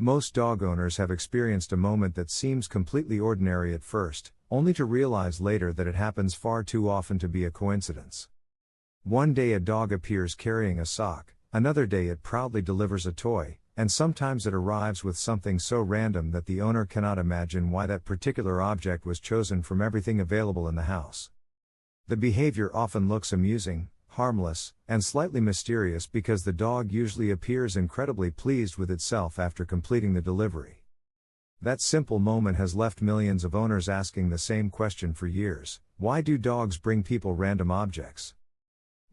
Most dog owners have experienced a moment that seems completely ordinary at first, only to realize later that it happens far too often to be a coincidence. One day a dog appears carrying a sock, another day it proudly delivers a toy, and sometimes it arrives with something so random that the owner cannot imagine why that particular object was chosen from everything available in the house. The behavior often looks amusing, harmless, and slightly mysterious because the dog usually appears incredibly pleased with itself after completing the delivery. That simple moment has left millions of owners asking the same question for years: why do dogs bring people random objects?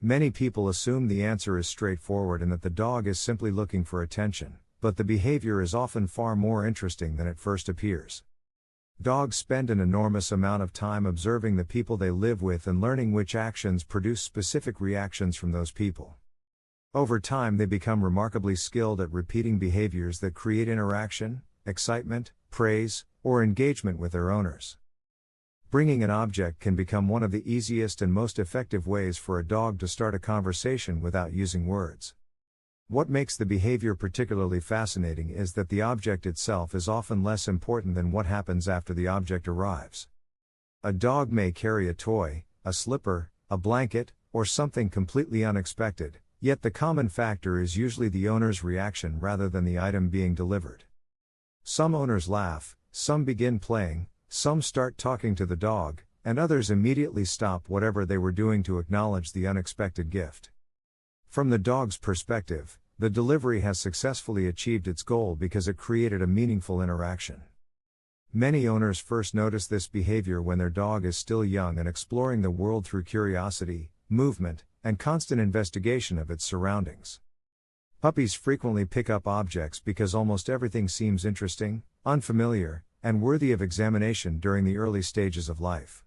Many people assume the answer is straightforward and that the dog is simply looking for attention, but the behavior is often far more interesting than it first appears. Dogs spend an enormous amount of time observing the people they live with and learning which actions produce specific reactions from those people. Over time they become remarkably skilled at repeating behaviors that create interaction, excitement, praise, or engagement with their owners. Bringing an object can become one of the easiest and most effective ways for a dog to start a conversation without using words. What makes the behavior particularly fascinating is that the object itself is often less important than what happens after the object arrives. A dog may carry a toy, a slipper, a blanket, or something completely unexpected, yet the common factor is usually the owner's reaction rather than the item being delivered. Some owners laugh, some begin playing, some start talking to the dog, and others immediately stop whatever they were doing to acknowledge the unexpected gift. From the dog's perspective, the delivery has successfully achieved its goal because it created a meaningful interaction. Many owners first notice this behavior when their dog is still young and exploring the world through curiosity, movement, and constant investigation of its surroundings. Puppies frequently pick up objects because almost everything seems interesting, unfamiliar, and worthy of examination during the early stages of life.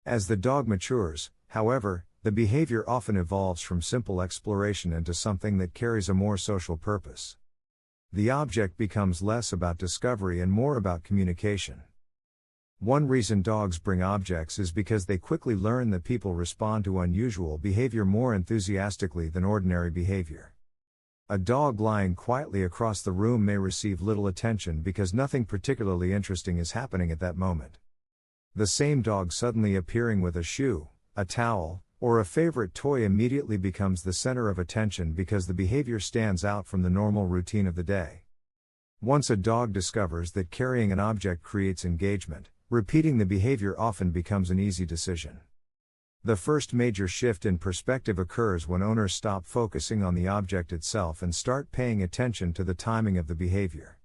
As the dog matures, however, the behavior often evolves from simple exploration into something that carries a more social purpose. The object becomes less about discovery and more about communication. One reason dogs bring objects is because they quickly learn that people respond to unusual behavior more enthusiastically than ordinary behavior. A dog lying quietly across the room may receive little attention because nothing particularly interesting is happening at that moment. The same dog suddenly appearing with a shoe, a towel, or a favorite toy immediately becomes the center of attention because the behavior stands out from the normal routine of the day. Once a dog discovers that carrying an object creates engagement, repeating the behavior often becomes an easy decision. The first major shift in perspective occurs when owners stop focusing on the object itself and start paying attention to the timing of the behavior.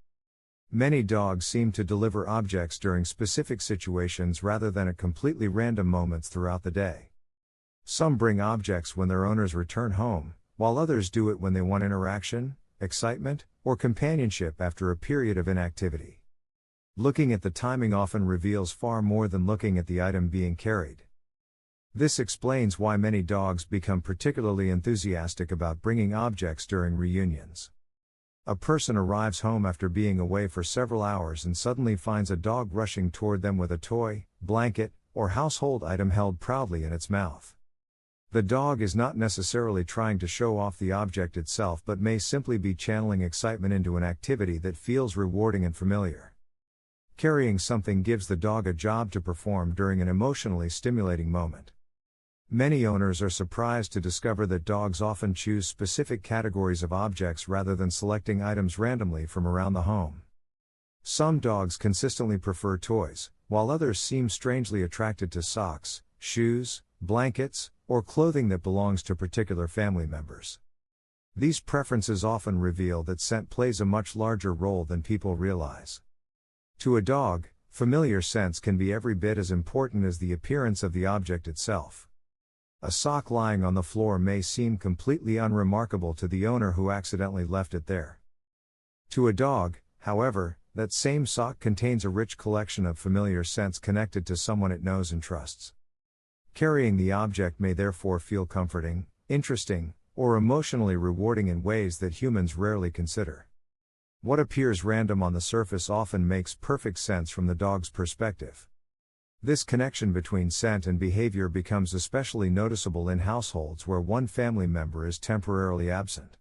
Many dogs seem to deliver objects during specific situations rather than at completely random moments throughout the day. Some bring objects when their owners return home, while others do it when they want interaction, excitement, or companionship after a period of inactivity. Looking at the timing often reveals far more than looking at the item being carried. This explains why many dogs become particularly enthusiastic about bringing objects during reunions. A person arrives home after being away for several hours and suddenly finds a dog rushing toward them with a toy, blanket, or household item held proudly in its mouth. The dog is not necessarily trying to show off the object itself but may simply be channeling excitement into an activity that feels rewarding and familiar. Carrying something gives the dog a job to perform during an emotionally stimulating moment. Many owners are surprised to discover that dogs often choose specific categories of objects rather than selecting items randomly from around the home. Some dogs consistently prefer toys, while others seem strangely attracted to socks, shoes, blankets, or clothing that belongs to particular family members. These preferences often reveal that scent plays a much larger role than people realize. To a dog, familiar scents can be every bit as important as the appearance of the object itself. A sock lying on the floor may seem completely unremarkable to the owner who accidentally left it there. To a dog, however, that same sock contains a rich collection of familiar scents connected to someone it knows and trusts. Carrying the object may therefore feel comforting, interesting, or emotionally rewarding in ways that humans rarely consider. What appears random on the surface often makes perfect sense from the dog's perspective. This connection between scent and behavior becomes especially noticeable in households where one family member is temporarily absent.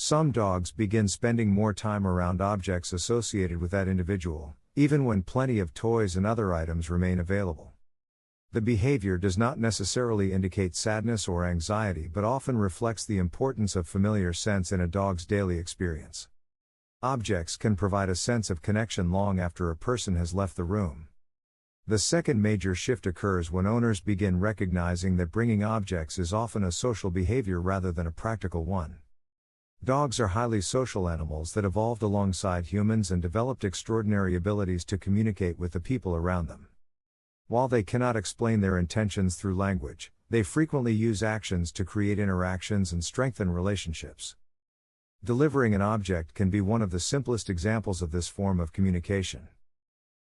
Some dogs begin spending more time around objects associated with that individual, even when plenty of toys and other items remain available. The behavior does not necessarily indicate sadness or anxiety but often reflects the importance of familiar sense in a dog's daily experience. Objects can provide a sense of connection long after a person has left the room. The second major shift occurs when owners begin recognizing that bringing objects is often a social behavior rather than a practical one. Dogs are highly social animals that evolved alongside humans and developed extraordinary abilities to communicate with the people around them. While they cannot explain their intentions through language, they frequently use actions to create interactions and strengthen relationships. Delivering an object can be one of the simplest examples of this form of communication.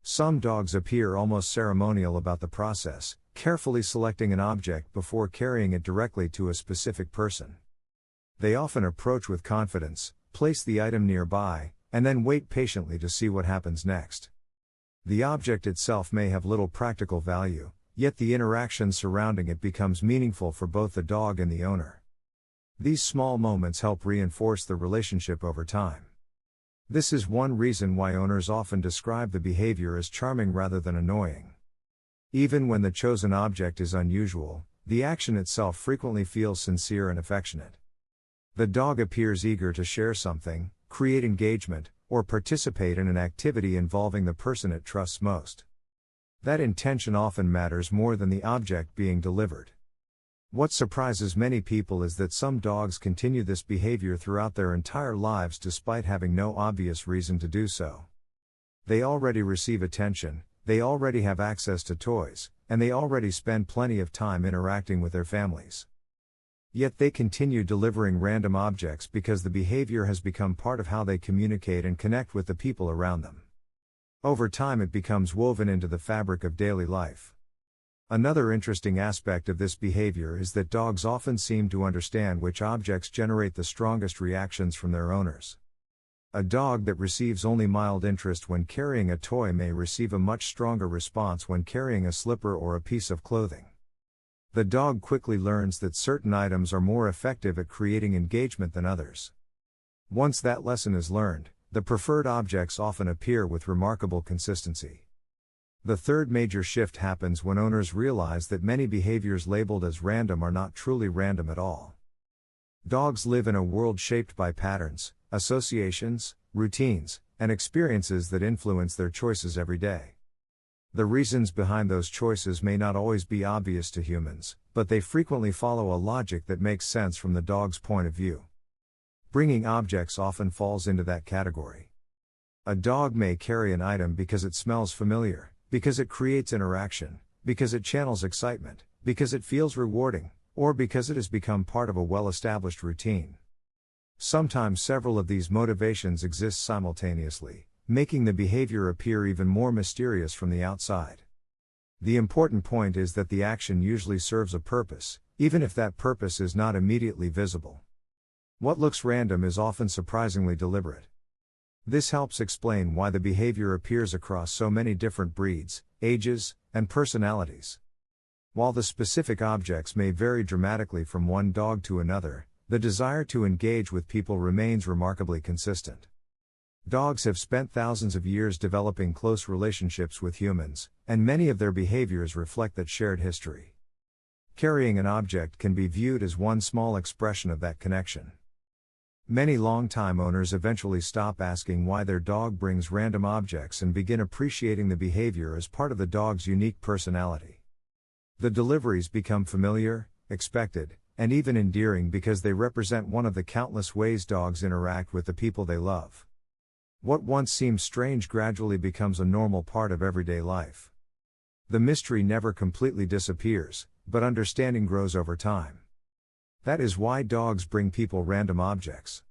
Some dogs appear almost ceremonial about the process, carefully selecting an object before carrying it directly to a specific person. They often approach with confidence, place the item nearby, and then wait patiently to see what happens next. The object itself may have little practical value, yet the interaction surrounding it becomes meaningful for both the dog and the owner. These small moments help reinforce the relationship over time. This is one reason why owners often describe the behavior as charming rather than annoying. Even when the chosen object is unusual, the action itself frequently feels sincere and affectionate. The dog appears eager to share something, create engagement, or participate in an activity involving the person it trusts most. That intention often matters more than the object being delivered. What surprises many people is that some dogs continue this behavior throughout their entire lives despite having no obvious reason to do so. They already receive attention, they already have access to toys, and they already spend plenty of time interacting with their families. Yet they continue delivering random objects because the behavior has become part of how they communicate and connect with the people around them. Over time it becomes woven into the fabric of daily life. Another interesting aspect of this behavior is that dogs often seem to understand which objects generate the strongest reactions from their owners. A dog that receives only mild interest when carrying a toy may receive a much stronger response when carrying a slipper or a piece of clothing. The dog quickly learns that certain items are more effective at creating engagement than others. Once that lesson is learned, the preferred objects often appear with remarkable consistency. The third major shift happens when owners realize that many behaviors labeled as random are not truly random at all. Dogs live in a world shaped by patterns, associations, routines, and experiences that influence their choices every day. The reasons behind those choices may not always be obvious to humans, but they frequently follow a logic that makes sense from the dog's point of view. Bringing objects often falls into that category. A dog may carry an item because it smells familiar, because it creates interaction, because it channels excitement, because it feels rewarding, or because it has become part of a well-established routine. Sometimes several of these motivations exist simultaneously, making the behavior appear even more mysterious from the outside. The important point is that the action usually serves a purpose, even if that purpose is not immediately visible. What looks random is often surprisingly deliberate. This helps explain why the behavior appears across so many different breeds, ages, and personalities. While the specific objects may vary dramatically from one dog to another, the desire to engage with people remains remarkably consistent. Dogs have spent thousands of years developing close relationships with humans, and many of their behaviors reflect that shared history. Carrying an object can be viewed as one small expression of that connection. Many long-time owners eventually stop asking why their dog brings random objects and begin appreciating the behavior as part of the dog's unique personality. The deliveries become familiar, expected, and even endearing because they represent one of the countless ways dogs interact with the people they love. What once seemed strange gradually becomes a normal part of everyday life. The mystery never completely disappears, but understanding grows over time. That is why dogs bring people random objects.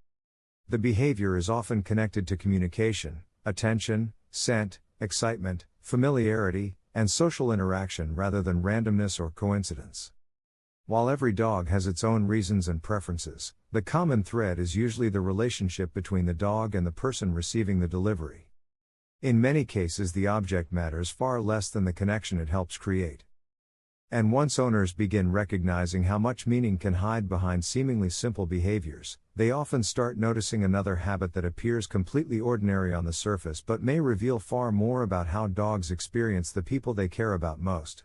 The behavior is often connected to communication, attention, scent, excitement, familiarity, and social interaction rather than randomness or coincidence. While every dog has its own reasons and preferences, the common thread is usually the relationship between the dog and the person receiving the delivery. In many cases, the object matters far less than the connection it helps create. And once owners begin recognizing how much meaning can hide behind seemingly simple behaviors, they often start noticing another habit that appears completely ordinary on the surface but may reveal far more about how dogs experience the people they care about most.